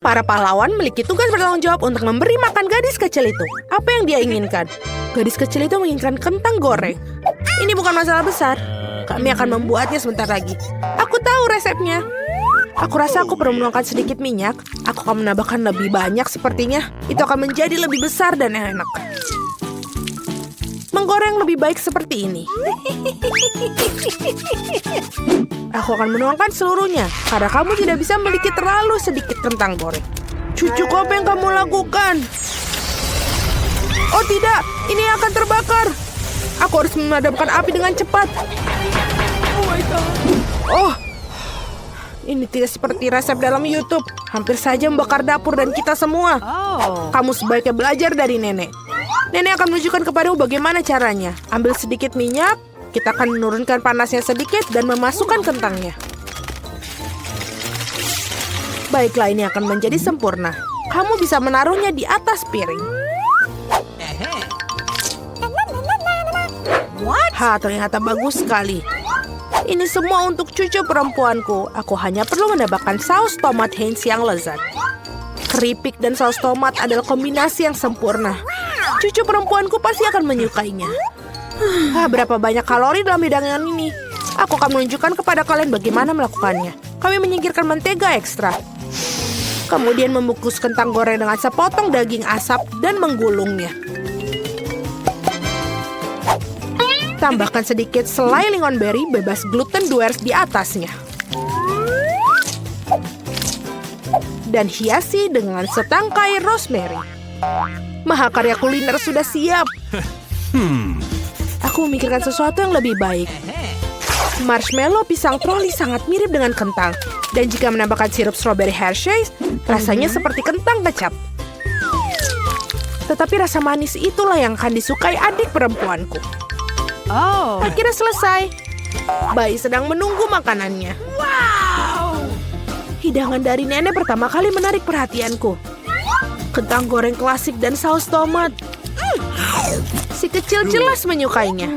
Para pahlawan memiliki tugas bertanggung jawab untuk memberi makan gadis kecil itu. Apa yang dia inginkan? Gadis kecil itu menginginkan kentang goreng. Ini bukan masalah besar. Kami akan membuatnya sebentar lagi. Aku tahu resepnya. Aku rasa aku perlu menuangkan sedikit minyak. Aku akan menambahkan lebih banyak sepertinya. Itu akan menjadi lebih besar dan enak. Menggoreng lebih baik seperti ini. Aku akan menuangkan seluruhnya, karena kamu tidak bisa memiliki terlalu sedikit kentang goreng. Cucuku, apa yang kamu lakukan? Oh tidak, ini akan terbakar. Aku harus memadamkan api dengan cepat. Oh my God. Oh, ini tidak seperti resep dalam YouTube. Hampir saja membakar dapur dan kita semua. Kamu sebaiknya belajar dari nenek. Nenek akan menunjukkan kepadamu bagaimana caranya. Ambil sedikit minyak, kita akan menurunkan panasnya sedikit dan memasukkan kentangnya. Baiklah, ini akan menjadi sempurna. Kamu bisa menaruhnya di atas piring. Ternyata bagus sekali. Ini semua untuk cucu perempuanku. Aku hanya perlu menambahkan saus tomat Heinz yang lezat. Keripik dan saus tomat adalah kombinasi yang sempurna. Cucu perempuanku pasti akan menyukainya. Berapa banyak kalori dalam hidangan ini? Aku akan menunjukkan kepada kalian bagaimana melakukannya. Kami menyingkirkan mentega ekstra. Kemudian membungkus kentang goreng dengan sepotong daging asap dan menggulungnya. Tambahkan sedikit selai lingonberry bebas gluten Duers di atasnya. Dan hiasi dengan setangkai rosemary. Mahakarya kuliner sudah siap. Aku memikirkan sesuatu yang lebih baik. Marshmallow pisang troli sangat mirip dengan kentang. Dan jika menambahkan sirup strawberry Hershey's, rasanya seperti kentang kecap. Tetapi rasa manis itulah yang akan disukai adik perempuanku. Akhirnya selesai. Bayi sedang menunggu makanannya. Hidangan dari nenek pertama kali menarik perhatianku. Kentang goreng klasik dan saus tomat. Si kecil jelas menyukainya.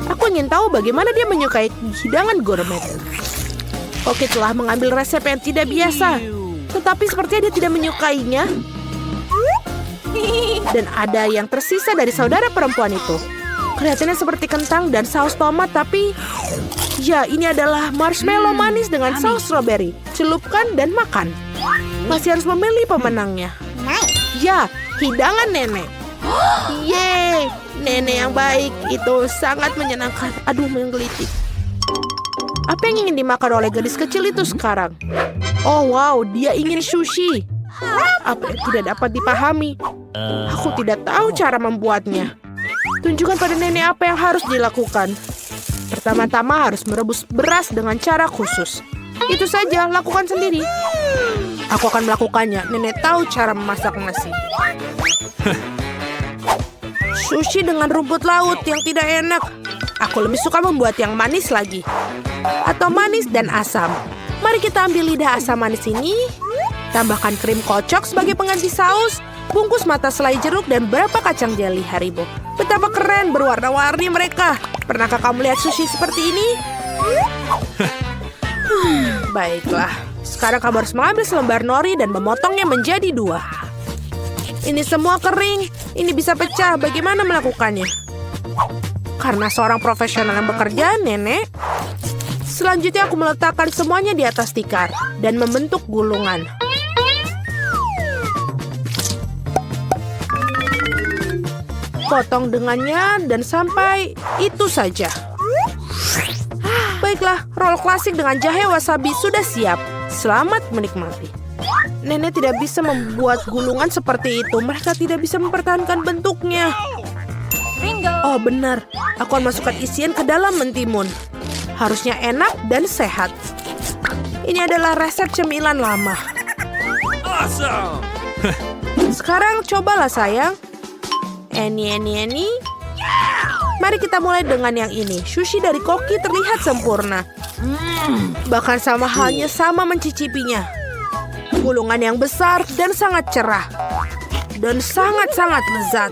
Aku ingin tahu bagaimana dia menyukai hidangan gourmet. Koki telah mengambil resep yang tidak biasa. Tetapi sepertinya dia tidak menyukainya. Dan ada yang tersisa dari saudara perempuan itu. Kelihatannya seperti kentang dan saus tomat, tapi... Ya, ini adalah marshmallow manis dengan saus strawberry. Celupkan dan makan. Masih harus memilih pemenangnya. Ya, hidangan nenek. Yeay, nenek yang baik. Itu sangat menyenangkan. Aduh, menggelitik. Apa yang ingin dimakan oleh gadis kecil itu sekarang? Oh wow, dia ingin sushi. Apa yang tidak dapat dipahami? Aku tidak tahu cara membuatnya. Tunjukkan pada nenek apa yang harus dilakukan. Pertama-tama harus merebus beras dengan cara khusus. Itu saja, lakukan sendiri. Aku akan melakukannya. Nenek tahu cara memasak nasi. Sushi dengan rumput laut yang tidak enak. Aku lebih suka membuat yang manis lagi. Atau manis dan asam. Mari kita ambil lidah asam manis ini. Tambahkan krim kocok sebagai pengganti saus. Bungkus mata selai jeruk dan berapa kacang jelly Haribo. Betapa keren berwarna-warni mereka. Pernahkah kamu lihat sushi seperti ini? Baiklah. Sekarang kamu harus mengambil selembar nori dan memotongnya menjadi 2. Ini semua kering. Ini bisa pecah. Bagaimana melakukannya? Karena seorang profesional yang bekerja, nenek. Selanjutnya aku meletakkan semuanya di atas tikar dan membentuk gulungan. Potong dengannya dan sampai itu saja. Baiklah, roll klasik dengan jahe wasabi sudah siap. Selamat menikmati. Nenek tidak bisa membuat gulungan seperti itu. Mereka tidak bisa mempertahankan bentuknya. Oh benar, aku akan masukkan isian ke dalam mentimun. Harusnya enak dan sehat. Ini adalah resep cemilan lama. Sekarang cobalah sayang. Eni. Mari kita mulai dengan yang ini. Sushi dari Koki terlihat sempurna. Bahkan sama halnya sama mencicipinya. Gulungan yang besar dan sangat cerah. Dan sangat-sangat lezat.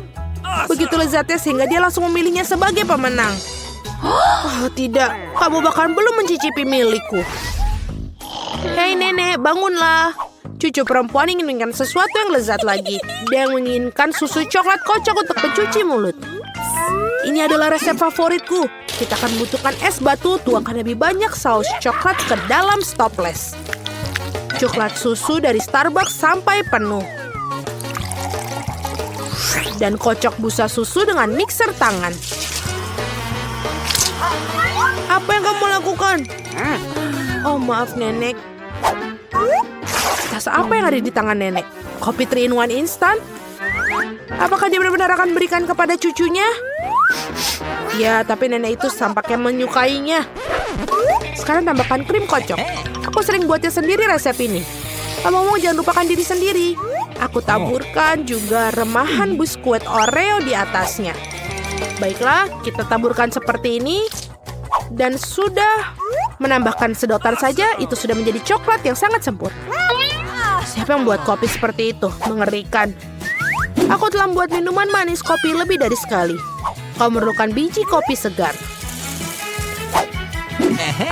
Begitu lezatnya sehingga dia langsung memilihnya sebagai pemenang. Oh tidak, kamu bahkan belum mencicipi milikku. Hei nenek, bangunlah. Cucu perempuan ingin menginginkan sesuatu yang lezat lagi. Dia menginginkan susu coklat kocok untuk pencuci mulut. Ini adalah resep favoritku. Kita akan membutuhkan es batu, tuangkan lebih banyak saus coklat ke dalam stopless. Coklat susu dari Starbucks sampai penuh. Dan kocok busa susu dengan mixer tangan. Apa yang kamu lakukan? Oh, maaf, Nenek. Tas apa yang ada di tangan Nenek? Kopi 3-in-1 instan? Apakah dia benar-benar akan berikan kepada cucunya? Ya, tapi nenek itu tampaknya menyukainya. Sekarang tambahkan krim kocok. Aku sering buatnya sendiri resep ini. Ngomong-ngomong, jangan lupakan diri sendiri. Aku taburkan juga remahan biskuit Oreo di atasnya. Baiklah, kita taburkan seperti ini. Dan sudah menambahkan sedotan saja, itu sudah menjadi coklat yang sangat sempurna. Siapa yang membuat kopi seperti itu? Mengerikan. Aku telah membuat minuman manis kopi lebih dari sekali. Kau memerlukan biji kopi segar.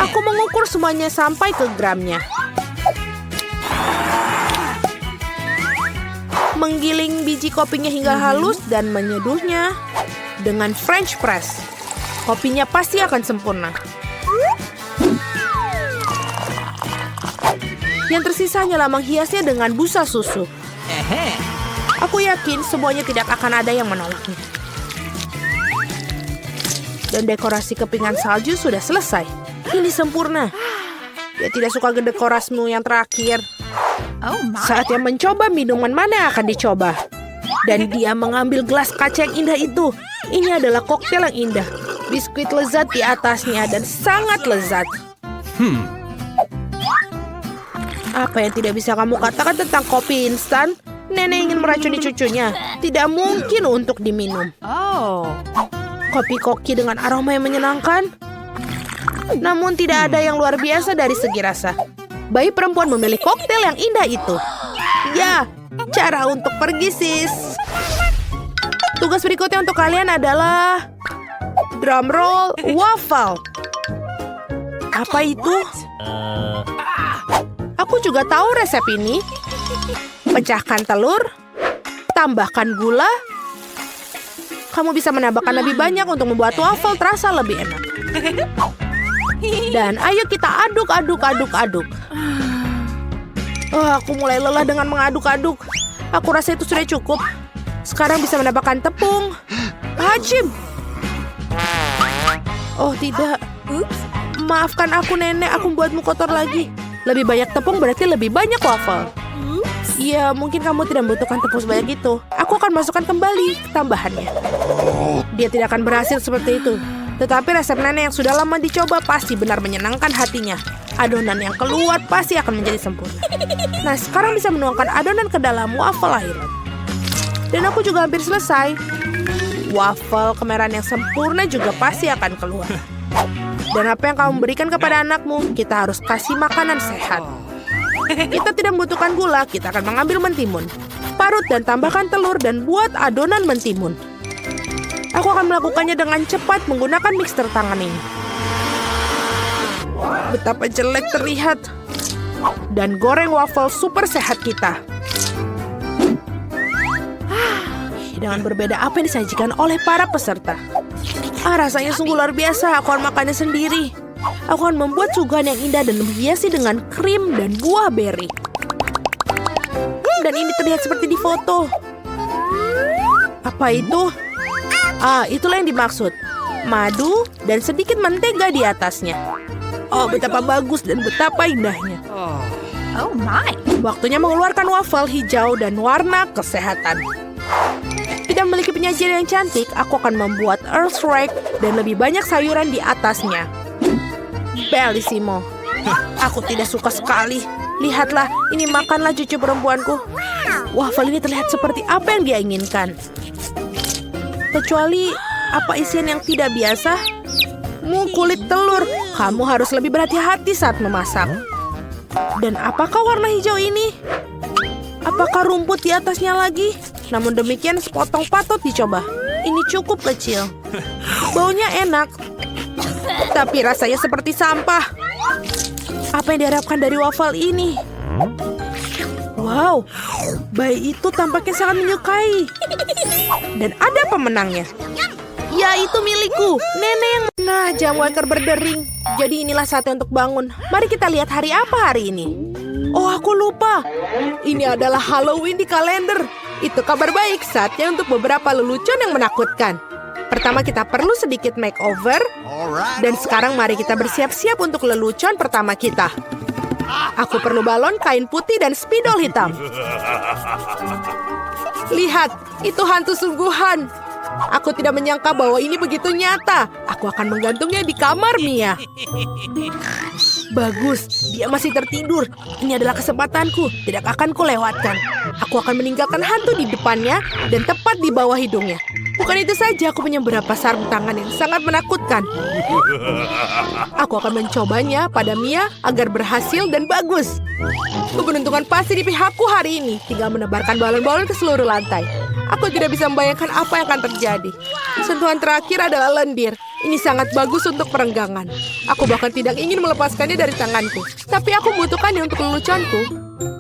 Aku mengukur semuanya sampai ke gramnya. Menggiling biji kopinya hingga halus dan menyeduhnya dengan French press. Kopinya pasti akan sempurna. Yang tersisa hanyalah menghiasnya dengan busa susu. Aku yakin semuanya tidak akan ada yang menolaknya. Dan dekorasi kepingan salju sudah selesai. Ini sempurna. Dia tidak suka dekorasimu yang terakhir. Saatnya mencoba minuman mana yang akan dicoba. Dan dia mengambil gelas kaca yang indah itu. Ini adalah koktail yang indah. Biskuit lezat di atasnya dan sangat lezat. Apa yang tidak bisa kamu katakan tentang kopi instan? Nenek ingin meracuni cucunya. Tidak mungkin untuk diminum. Kopi koki dengan aroma yang menyenangkan. Namun tidak ada yang luar biasa dari segi rasa. Bayi perempuan memilih koktail yang indah itu. Ya, cara untuk pergi, sis. Tugas berikutnya untuk kalian adalah drum roll waffle. Apa itu? Aku juga tahu resep ini. Pecahkan telur, tambahkan gula. Kamu bisa menambahkan lebih banyak untuk membuat waffle terasa lebih enak. Dan ayo kita aduk. Oh, aku mulai lelah dengan mengaduk-aduk. Aku rasa itu sudah cukup. Sekarang bisa menambahkan tepung. Hajim. Oh, tidak. Maafkan aku, Nenek. Aku membuatmu kotor lagi. Lebih banyak tepung berarti lebih banyak waffle. Ya, mungkin kamu tidak membutuhkan tepung sebanyak itu. Aku akan masukkan kembali tambahannya. Dia tidak akan berhasil seperti itu. Tetapi resep nenek yang sudah lama dicoba pasti benar menyenangkan hatinya. Adonan yang keluar pasti akan menjadi sempurna. Nah, sekarang bisa menuangkan adonan ke dalam waffle airan. Dan aku juga hampir selesai. Waffle kemerahan yang sempurna juga pasti akan keluar. Dan apa yang kamu berikan kepada anakmu, kita harus kasih makanan sehat. Kita tidak membutuhkan gula, kita akan mengambil mentimun. Parut dan tambahkan telur dan buat adonan mentimun. Aku akan melakukannya dengan cepat menggunakan mixer tangan ini. Betapa jelek terlihat. Dan goreng waffle super sehat kita. Dengan berbeda apa yang disajikan oleh para peserta. Rasanya sungguh luar biasa. Aku akan makannya sendiri. Aku akan membuat suguhan yang indah dan menghiasi dengan krim dan buah beri. Dan ini terlihat seperti di foto. Apa itu? Itulah yang dimaksud. Madu dan sedikit mentega di atasnya. Oh, betapa bagus dan betapa indahnya. Oh my. Waktunya mengeluarkan waffle hijau dan warna kesehatan. Tidak memiliki penyajian yang cantik, aku akan membuat earth rake dan lebih banyak sayuran di atasnya. Bellissimo. Aku tidak suka sekali. Lihatlah, ini makanlah cucu perempuanku. Waffle ini terlihat seperti apa yang dia inginkan. Kecuali apa isian yang tidak biasa? Kulit telur. Kamu harus lebih berhati-hati saat memasak. Dan apakah warna hijau ini? Apakah rumput di atasnya lagi? Namun demikian sepotong patut dicoba. Ini cukup kecil. Baunya enak. Tapi rasanya seperti sampah. Apa yang diharapkan dari waffle ini? Wow, bayi itu tampaknya sangat menyukai. Dan ada pemenangnya. Ya, itu milikku, nenek yang... Nah, jam waker berdering. Jadi inilah saatnya untuk bangun. Mari kita lihat hari apa hari ini. Oh, aku lupa. Ini adalah Halloween di kalender. Itu kabar baik, saatnya untuk beberapa lelucon yang menakutkan. Pertama kita perlu sedikit makeover. Dan sekarang mari kita bersiap-siap untuk lelucon pertama kita. Aku perlu balon, kain putih, dan spidol hitam. Lihat, itu hantu sungguhan. Aku tidak menyangka bahwa ini begitu nyata. Aku akan menggantungnya di kamar Mia. Bagus, dia masih tertidur. Ini adalah kesempatanku, tidak akan kulewatkan. Aku akan meninggalkan hantu di depannya dan tepat di bawah hidungnya. Bukan itu saja, aku punya beberapa sarung tangan yang sangat menakutkan. Aku akan mencobanya pada Mia agar berhasil dan bagus. Keberuntungan pasti di pihakku hari ini. Tinggal menebarkan balon-balon ke seluruh lantai. Aku tidak bisa membayangkan apa yang akan terjadi. Sentuhan terakhir adalah lendir. Ini sangat bagus untuk perenggangan. Aku bahkan tidak ingin melepaskannya dari tanganku. Tapi aku membutuhkannya untuk leluconku.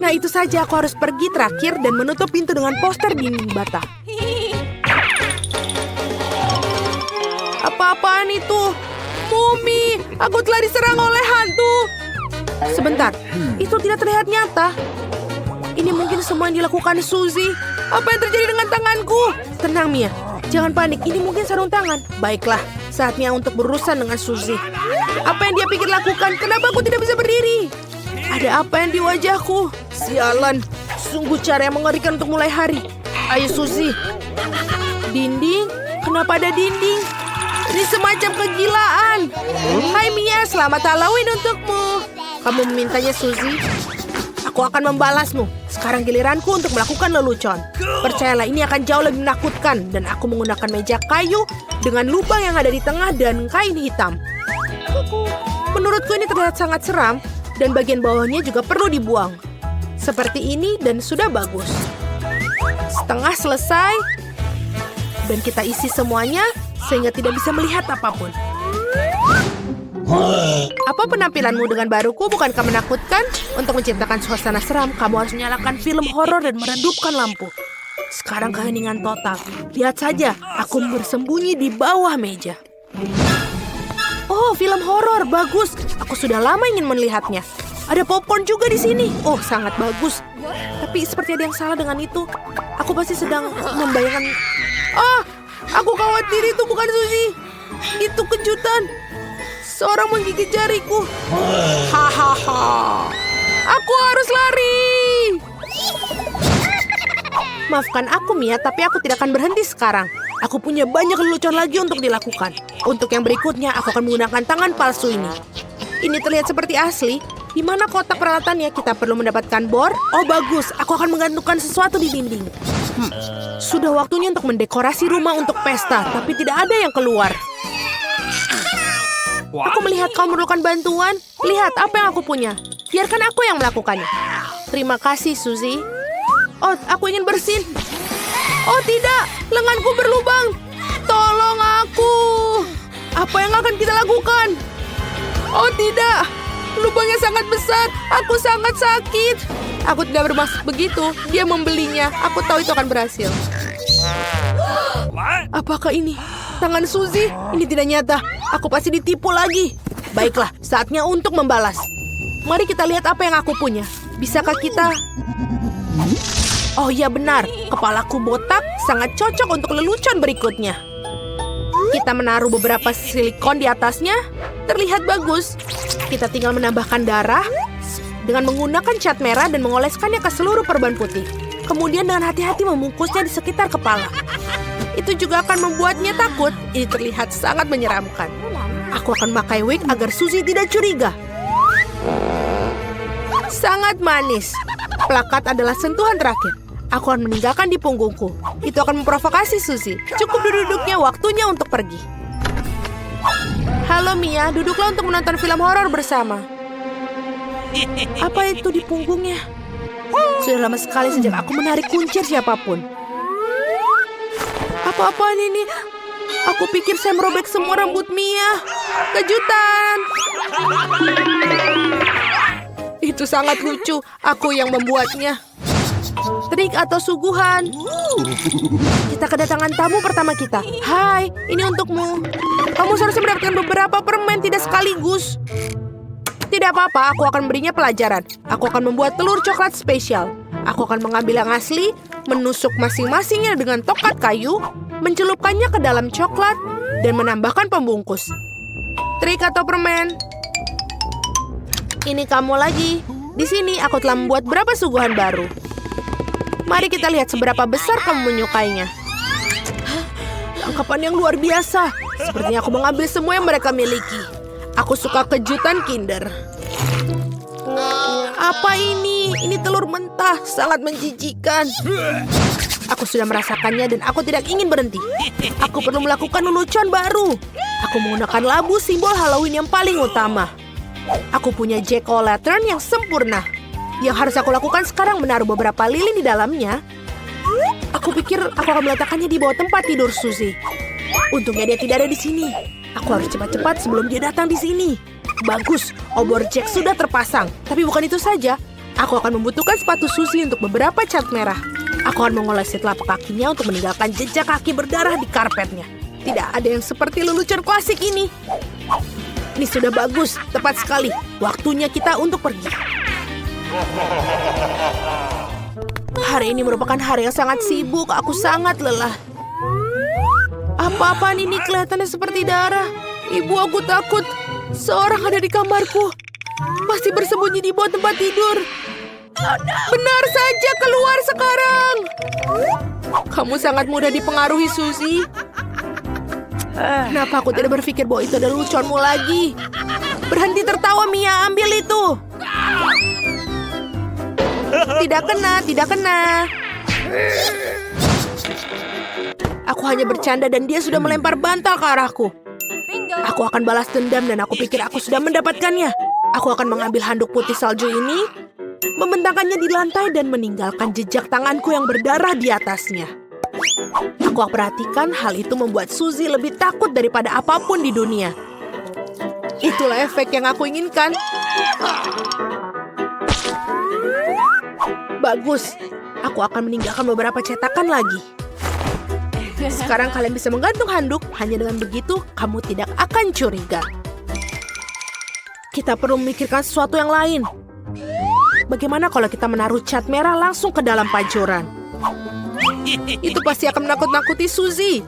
Nah, itu saja, aku harus pergi terakhir dan menutup pintu dengan poster dinding bata. Apa-apaan itu? Mumi, aku telah diserang oleh hantu. Sebentar, itu tidak terlihat nyata. Ini mungkin semua yang dilakukan Suzy. Apa yang terjadi dengan tanganku? Tenang, Mia. Jangan panik, ini mungkin sarung tangan. Baiklah, saatnya untuk berurusan dengan Suzy. Apa yang dia pikir lakukan? Kenapa aku tidak bisa berdiri? Ada apa yang di wajahku? Sialan, sungguh cara yang mengerikan untuk mulai hari. Ayo, Suzy. Dinding? Kenapa ada dinding? Ini semacam kegilaan. Hai Mia, selamat Halloween untukmu. Kamu memintanya, Suzy? Aku akan membalasmu. Sekarang giliranku untuk melakukan lelucon. Percayalah, ini akan jauh lebih menakutkan. Dan aku menggunakan meja kayu dengan lubang yang ada di tengah dan kain hitam. Menurutku ini terlihat sangat seram. Dan bagian bawahnya juga perlu dibuang. Seperti ini dan sudah bagus. Setengah selesai. Dan kita isi semuanya sehingga tidak bisa melihat apapun. Apa penampilanmu dengan baruku bukankah menakutkan? Untuk menciptakan suasana seram, kamu harus menyalakan film horor dan meredupkan lampu. Sekarang keheningan total. Lihat saja, aku bersembunyi di bawah meja. Oh, film horor, bagus. Aku sudah lama ingin melihatnya. Ada popcorn juga di sini. Oh, sangat bagus. Tapi seperti ada yang salah dengan itu. Aku pasti sedang membayangkan... Ah, aku khawatir itu bukan Suzy. Itu kejutan. Seorang menggigit jariku. Hahaha. Aku harus lari. Maafkan aku, Mia, tapi aku tidak akan berhenti sekarang. Aku punya banyak lelucon lagi untuk dilakukan. Untuk yang berikutnya, aku akan menggunakan tangan palsu ini. Ini terlihat seperti asli. Di mana kotak peralatannya? Kita perlu mendapatkan bor. Oh, bagus. Aku akan menggantungkan sesuatu di dinding. Sudah waktunya untuk mendekorasi rumah untuk pesta, tapi tidak ada yang keluar. Aku melihat kau memerlukan bantuan. Lihat apa yang aku punya. Biarkan aku yang melakukannya. Terima kasih, Suzy. Oh, aku ingin bersin. Oh, tidak. Lenganku berlubang. Tolong aku. Apa yang akan kita lakukan? Oh, tidak. Lubangnya sangat besar. Aku sangat sakit. Aku tidak bermaksud begitu. Dia membelinya. Aku tahu itu akan berhasil. Apakah ini tangan Suzy? Ini tidak nyata. Aku pasti ditipu lagi. Baiklah, saatnya untuk membalas. Mari kita lihat apa yang aku punya. Bisakah kita... Oh ya benar, kepalaku botak sangat cocok untuk lelucon berikutnya. Kita menaruh beberapa silikon di atasnya. Terlihat bagus. Kita tinggal menambahkan darah dengan menggunakan cat merah dan mengoleskannya ke seluruh perban putih. Kemudian dengan hati-hati membungkusnya di sekitar kepala. Itu juga akan membuatnya takut. Ini terlihat sangat menyeramkan. Aku akan memakai wig agar Suzy tidak curiga. Sangat manis. Plakat adalah sentuhan terakhir. Aku akan meninggalkan di punggungku. Itu akan memprovokasi Suzy. Cukup duduknya, waktunya untuk pergi. Halo Mia, duduklah untuk menonton film horor bersama. Apa itu di punggungnya? Sudah lama sekali sejak aku menarik kuncir siapapun. Apa-apaan ini? Aku pikir saya merobek semua rambut Mia. Kejutan! Itu sangat lucu. Aku yang membuatnya. Trik atau suguhan. Kita kedatangan tamu pertama kita. Hai, ini untukmu. Kamu seharusnya mendapatkan beberapa permen, tidak sekaligus. Tidak apa-apa, aku akan berinya pelajaran. Aku akan membuat telur coklat spesial. Aku akan mengambil yang asli, menusuk masing-masingnya dengan tokat kayu, mencelupkannya ke dalam coklat, dan menambahkan pembungkus. Trik atau permen? Ini kamu lagi. Di sini aku telah membuat beberapa suguhan baru. Mari kita lihat seberapa besar kamu menyukainya. Tangkapan yang luar biasa. Sepertinya aku mengambil semua yang mereka miliki. Aku suka kejutan Kinder. Apa ini? Ini telur mentah, sangat menjijikan. Aku sudah merasakannya dan aku tidak ingin berhenti. Aku perlu melakukan lelucon baru. Aku menggunakan labu simbol Halloween yang paling utama. Aku punya jack-o'-lantern yang sempurna. Yang harus aku lakukan sekarang menaruh beberapa lilin di dalamnya. Aku pikir aku akan meletakkannya di bawah tempat tidur Suzy. Untungnya dia tidak ada di sini. Aku harus cepat-cepat sebelum dia datang di sini. Bagus, obor Jack sudah terpasang. Tapi bukan itu saja. Aku akan membutuhkan sepatu Suzy untuk beberapa cat merah. Aku akan mengolesi telapak kakinya untuk meninggalkan jejak kaki berdarah di karpetnya. Tidak ada yang seperti lelucon klasik ini. Ini sudah bagus, tepat sekali. Waktunya kita untuk pergi. Hari ini merupakan hari yang sangat sibuk. Aku sangat lelah. Apa-apaan ini kelihatannya seperti darah. Ibu, aku takut. Seorang ada di kamarku. Masih bersembunyi di bawah tempat tidur. Benar saja, keluar sekarang. Kamu sangat mudah dipengaruhi, Suzy. Kenapa aku tidak berpikir bahwa itu adalah leluconmu lagi? Berhenti tertawa, Mia. Ambil itu. Tidak kena, tidak kena. Aku hanya bercanda dan dia sudah melempar bantal ke arahku. Aku akan balas dendam dan aku pikir aku sudah mendapatkannya. Aku akan mengambil handuk putih salju ini, membentangkannya di lantai dan meninggalkan jejak tanganku yang berdarah di atasnya. Aku perhatikan hal itu membuat Suzy lebih takut daripada apapun di dunia. Itulah efek yang aku inginkan. Bagus. Aku akan meninggalkan beberapa cetakan lagi. Sekarang kalian bisa menggantung handuk. Hanya dengan begitu, kamu tidak akan curiga. Kita perlu memikirkan sesuatu yang lain. Bagaimana kalau kita menaruh cat merah langsung ke dalam pancuran? Itu pasti akan menakut-nakuti Suzy.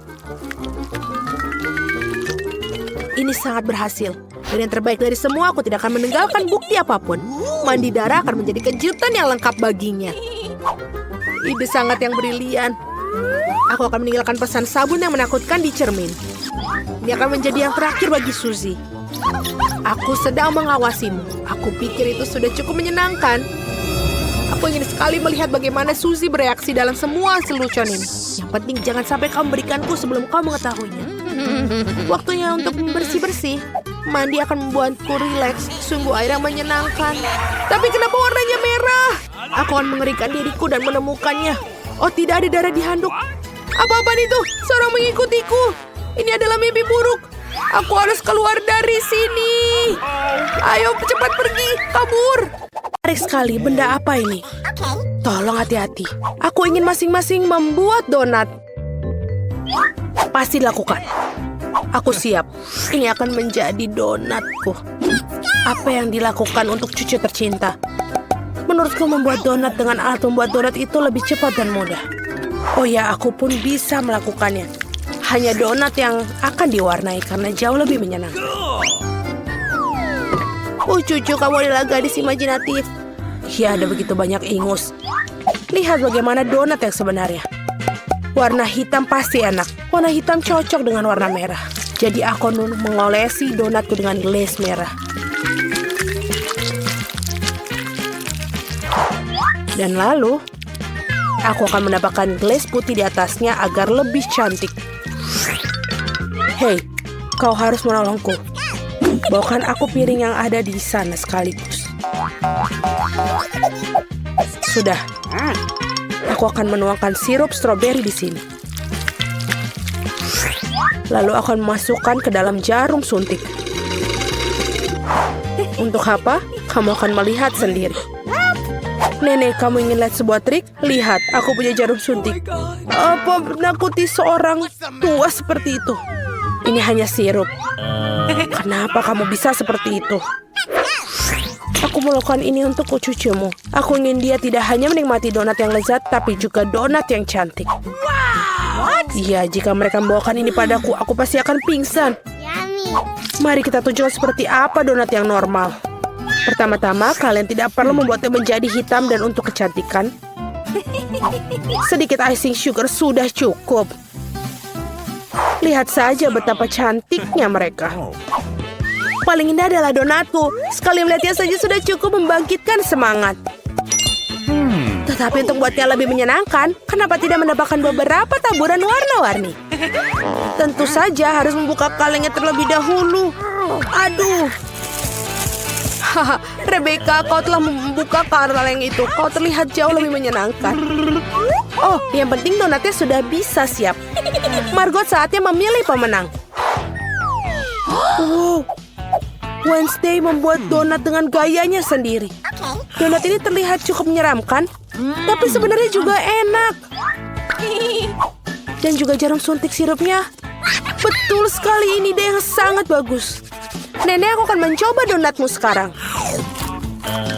Ini sangat berhasil. Dan yang terbaik dari semua, aku tidak akan meninggalkan bukti apapun. Mandi darah akan menjadi kejutan yang lengkap baginya. Ide sangat yang brilian. Aku akan meninggalkan pesan sabun yang menakutkan di cermin. Ini akan menjadi yang terakhir bagi Suzy. Aku sedang mengawasimu. Aku pikir itu sudah cukup menyenangkan. Aku ingin sekali melihat bagaimana Suzy bereaksi dalam semua lelucon ini. Yang penting jangan sampai kamu memberikanku sebelum kamu mengetahuinya. Waktunya untuk bersih-bersih. Mandi akan membuatku rileks. Sungguh air yang menyenangkan. Tapi kenapa warnanya merah? Aku akan mengerikan diriku dan menemukannya. Oh, tidak ada darah di handuk. Apa-apaan itu? Seorang mengikutiku. Ini adalah mimpi buruk. Aku harus keluar dari sini. Ayo cepat pergi, kabur. Menarik sekali, benda apa ini? Tolong hati-hati. Aku ingin masing-masing membuat donat. Pasti dilakukan. Aku siap. Ini akan menjadi donatku. Apa yang dilakukan untuk cucu tercinta? Menurutku membuat donat dengan alat membuat donat itu lebih cepat dan mudah. Oh ya, aku pun bisa melakukannya. Hanya donat yang akan diwarnai karena jauh lebih menyenangkan. Cucu, kamu adalah gadis imajinatif. Ya, ada begitu banyak ingus. Lihat bagaimana donat yang sebenarnya. Warna hitam pasti enak. Warna hitam cocok dengan warna merah. Jadi aku mengolesi donatku dengan glaze merah. Dan lalu, aku akan menambahkan glaze putih di atasnya agar lebih cantik. Hei, kau harus menolongku. Bawakan aku piring yang ada di sana sekaligus. Sudah. Aku akan menuangkan sirup stroberi di sini. Lalu akan memasukkan ke dalam jarum suntik. Untuk apa? Kamu akan melihat sendiri. Nenek, kamu ingin lihat sebuah trik? Lihat, aku punya jarum suntik. Apa menakuti seorang tua seperti itu? Ini hanya sirup. Kenapa kamu bisa seperti itu? Aku melakukan ini untuk cucumu. Aku ingin dia tidak hanya menikmati donat yang lezat, tapi juga donat yang cantik. Iya, jika mereka membawakan ini padaku, aku pasti akan pingsan. Mari kita tunjukkan seperti apa donat yang normal. Pertama-tama, kalian tidak perlu membuatnya menjadi hitam dan untuk kecantikan. Sedikit icing sugar sudah cukup. Lihat saja betapa cantiknya mereka. Paling indah adalah donatku. Sekali melihatnya saja sudah cukup membangkitkan semangat. Tetapi untuk buatnya lebih menyenangkan, kenapa tidak menambahkan beberapa taburan warna-warni? Tentu saja harus membuka kalengnya terlebih dahulu. Aduh. Haha, Rebecca, kau telah membuka kaleng itu. Kau terlihat jauh lebih menyenangkan. Oh, yang penting donatnya sudah bisa siap. Margot, saatnya memilih pemenang. Wow. Wednesday membuat donat dengan gayanya sendiri. Donat ini terlihat cukup menyeramkan, tapi sebenarnya juga enak. Dan juga jarum suntik sirupnya. Betul sekali, ini ide yang sangat bagus. Nenek, aku akan mencoba donatmu sekarang.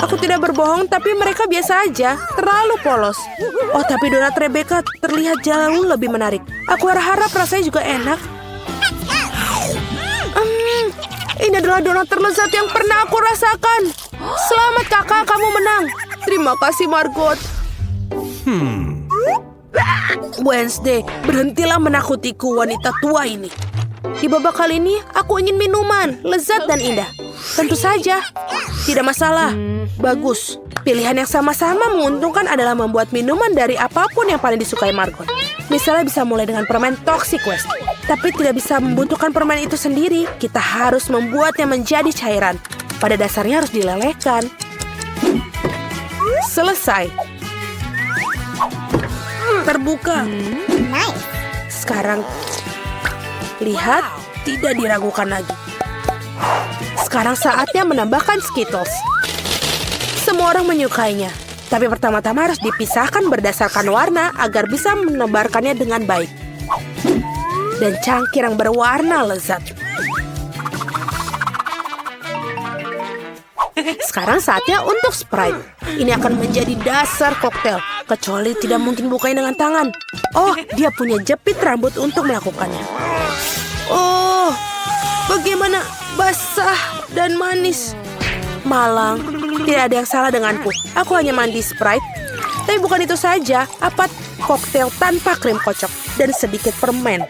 Aku tidak berbohong, tapi mereka biasa aja, terlalu polos. Oh, tapi donat Rebecca terlihat jauh lebih menarik. Aku harap rasanya juga enak. Ini adalah donat terlezat yang pernah aku rasakan. Selamat kakak, kamu menang. Terima kasih, Margot. Wednesday, berhentilah menakutiku, wanita tua ini. Di babak kali ini, aku ingin minuman, lezat dan indah. Tentu saja, tidak masalah. Bagus. Pilihan yang sama-sama menguntungkan adalah membuat minuman dari apapun yang paling disukai Margot. Misalnya bisa mulai dengan permen Toxic West. Tapi tidak bisa membutuhkan permen itu sendiri. Kita harus membuatnya menjadi cairan. Pada dasarnya harus dilelehkan. Selesai. Terbuka. Sekarang, lihat, tidak diragukan lagi. Sekarang saatnya menambahkan Skittles. Semua orang menyukainya. Tapi pertama-tama harus dipisahkan berdasarkan warna agar bisa menebarkannya dengan baik. Dan cangkir yang berwarna lezat. Sekarang saatnya untuk Sprite. Ini akan menjadi dasar koktail. Kecuali tidak mungkin bukanya dengan tangan. Oh, dia punya jepit rambut untuk melakukannya. Oh, bagaimana basah dan manis. Malang, tidak ada yang salah denganku. Aku hanya mandi Sprite. Tapi bukan itu saja, apa koktail tanpa krim kocok dan sedikit permen.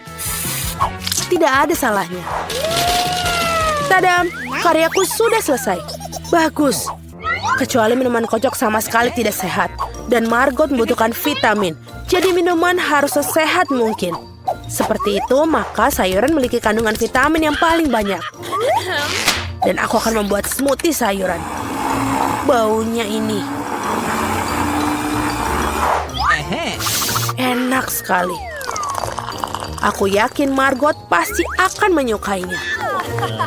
Tidak ada salahnya. Tadam, karyaku sudah selesai. Bagus. Kecuali minuman kocok sama sekali tidak sehat. Dan Margot membutuhkan vitamin. Jadi minuman harus sesehat mungkin. Seperti itu, maka sayuran memiliki kandungan vitamin yang paling banyak. Dan aku akan membuat smoothie sayuran. Baunya ini. Enak sekali. Aku yakin Margot pasti akan menyukainya.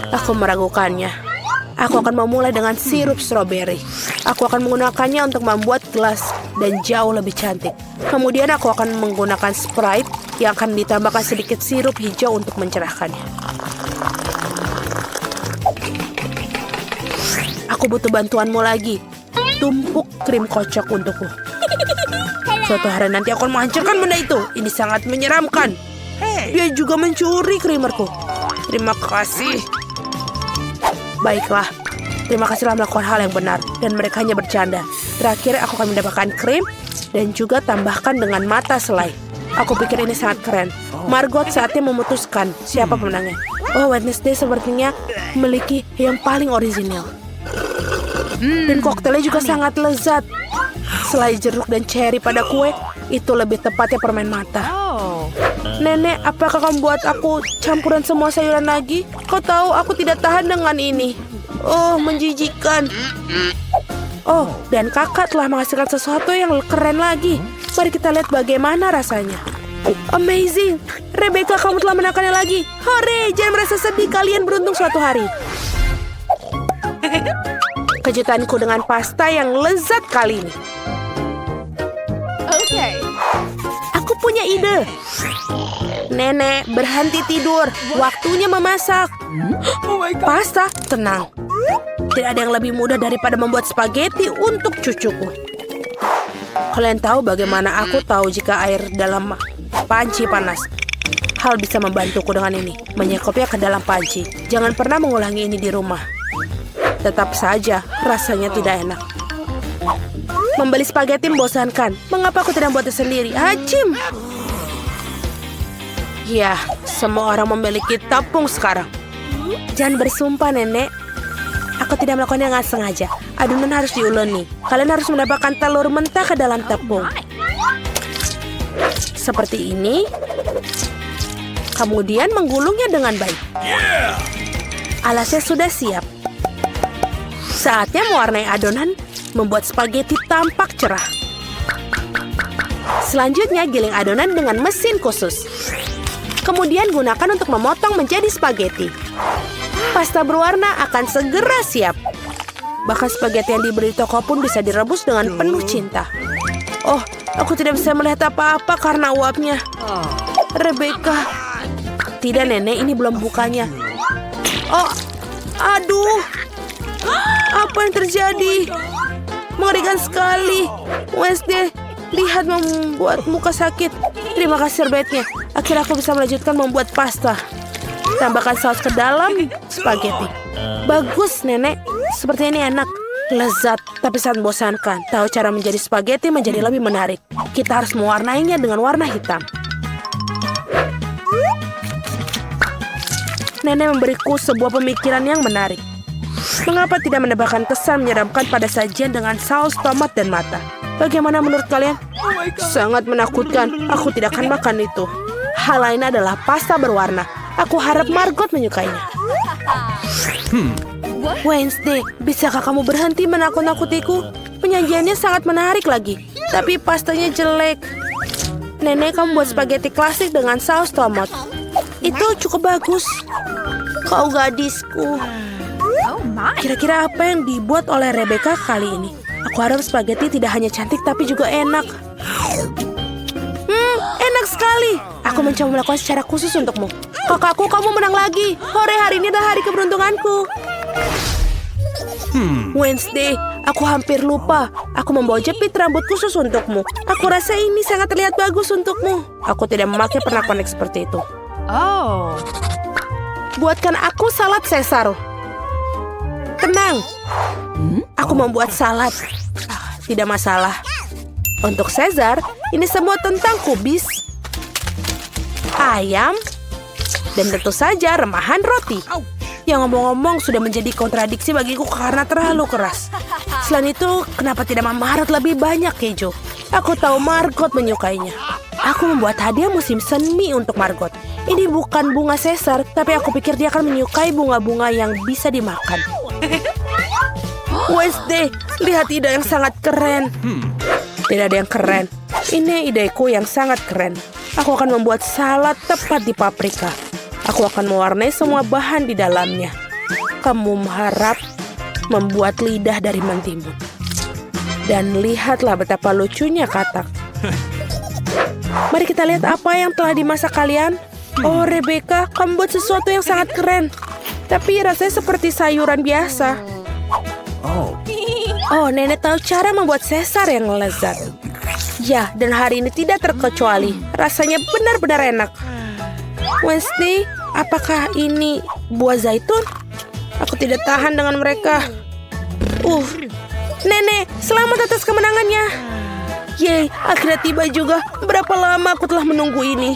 Aku meragukannya. Aku akan memulai dengan sirup stroberi. Aku akan menggunakannya untuk membuat gelas dan jauh lebih cantik. Kemudian aku akan menggunakan Sprite yang akan ditambahkan sedikit sirup hijau untuk mencerahkannya. Aku butuh bantuanmu lagi. Tumpuk krim kocok untukku. Suatu hari nanti aku akan menghancurkan benda itu. Ini sangat menyeramkan. Dia juga mencuri krimerku. Terima kasih. Baiklah. Terima kasih telah melakukan hal yang benar. Dan mereka hanya bercanda. Terakhir aku akan mendapatkan krim. Dan juga tambahkan dengan mata selai. Aku pikir ini sangat keren. Margot saatnya memutuskan siapa pemenangnya. Oh, Wednesday sepertinya memiliki yang paling orisinal. Dan koktelnya juga sangat lezat. Selai jeruk dan cherry pada kue, itu lebih tepatnya permen mata. Nenek, apakah kamu buat aku campuran semua sayuran lagi? Kau tahu aku tidak tahan dengan ini. Oh, menjijikan. Oh, dan kakak telah menghasilkan sesuatu yang keren lagi. Mari kita lihat bagaimana rasanya. Amazing. Rebecca, kamu telah menangkannya lagi. Hore, jangan merasa sedih, kalian beruntung suatu hari. Kejutanku dengan pasta yang lezat kali ini. ide. Nenek, berhenti tidur. Waktunya memasak. Pasta, tenang. Tidak ada yang lebih mudah daripada membuat spaghetti untuk cucuku. Kalian tahu bagaimana aku tahu jika air dalam panci panas? Hal bisa membantuku dengan ini. Menyekopnya ke dalam panci. Jangan pernah mengulangi ini di rumah. Tetap saja, rasanya tidak enak. Membeli spaghetti membosankan. Mengapa aku tidak membuatnya sendiri? Hajim! Ya, semua orang memiliki tepung sekarang. Jangan bersumpah, Nenek. Aku tidak melakukannya dengan sengaja. Adonan harus diuleni. Kalian harus mendapatkan telur mentah ke dalam tepung. Seperti ini. Kemudian menggulungnya dengan baik. Alasnya sudah siap. Saatnya mewarnai adonan, membuat spaghetti tampak cerah. Selanjutnya giling adonan dengan mesin khusus. Kemudian gunakan untuk memotong menjadi spaghetti. Pasta berwarna akan segera siap. Bahkan spaghetti yang dibeli di toko pun bisa direbus dengan penuh cinta. Oh, aku tidak bisa melihat apa-apa karena uapnya. Rebecca. Tidak, Nenek, ini belum bukanya. Oh, aduh. Apa yang terjadi? Mengerikan sekali. Wednesday, lihat membuat muka sakit. Terima kasih serbetnya. Akhirnya aku bisa melanjutkan membuat pasta. Tambahkan saus ke dalam spaghetti. Bagus, Nenek. Seperti ini enak. Lezat, tapi sangat membosankan. Tahu cara menjadi spaghetti menjadi lebih menarik. Kita harus mewarnainya dengan warna hitam. Nenek memberiku sebuah pemikiran yang menarik. Mengapa tidak menambahkan kesan menyeramkan pada sajian dengan saus tomat dan mata? Bagaimana menurut kalian? Sangat menakutkan. Aku tidak akan makan itu. Hal lain adalah pasta berwarna. Aku harap Margot menyukainya. Wednesday, bisakah kamu berhenti menakut-nakutiku? Penyajiannya sangat menarik lagi. Tapi pastanya jelek. Nenek, kamu buat spaghetti klasik dengan saus tomat. Itu cukup bagus. Kau gadisku. Oh my. Kira-kira apa yang dibuat oleh Rebecca kali ini? Aku harap spaghetti tidak hanya cantik tapi juga enak. Enak sekali. Aku mencoba melakukan secara khusus untukmu. Kakakku, kamu menang lagi. Hore, hari ini adalah hari keberuntunganku. Wednesday, aku hampir lupa. Aku membawa jepit rambut khusus untukmu. Aku rasa ini sangat terlihat bagus untukmu. Aku tidak memakai pernak-pernik seperti itu. Oh. Buatkan aku salad Caesar. Tenang. Aku membuat salad. Tidak masalah. Untuk Caesar, ini semua tentang kubis, ayam, dan tentu saja remahan roti. Yang ngomong-ngomong sudah menjadi kontradiksi bagiku karena terlalu keras. Selain itu, kenapa tidak memahat lebih banyak keju? Aku tahu Margot menyukainya. Aku membuat hadiah musim semi untuk Margot. Ini bukan bunga Caesar, tapi aku pikir dia akan menyukai bunga-bunga yang bisa dimakan. Wednesday, lihat ide yang sangat keren. Tidak ada yang keren. Ini ideku yang sangat keren. Aku akan membuat salad tepat di paprika. Aku akan mewarnai semua bahan di dalamnya. Kamu harap membuat lidah dari mentimun. Dan lihatlah betapa lucunya katak. Mari kita lihat apa yang telah dimasak kalian. Oh, Rebecca, kamu buat sesuatu yang sangat keren. Tapi rasanya seperti sayuran biasa. Oh, Nenek tahu cara membuat Caesar yang lezat. Ya, dan hari ini tidak terkecuali. Rasanya benar-benar enak. Wednesday, apakah ini buah zaitun? Aku tidak tahan dengan mereka. Nenek, selamat atas kemenangannya. Yeay, akhirnya tiba juga. Berapa lama aku telah menunggu ini?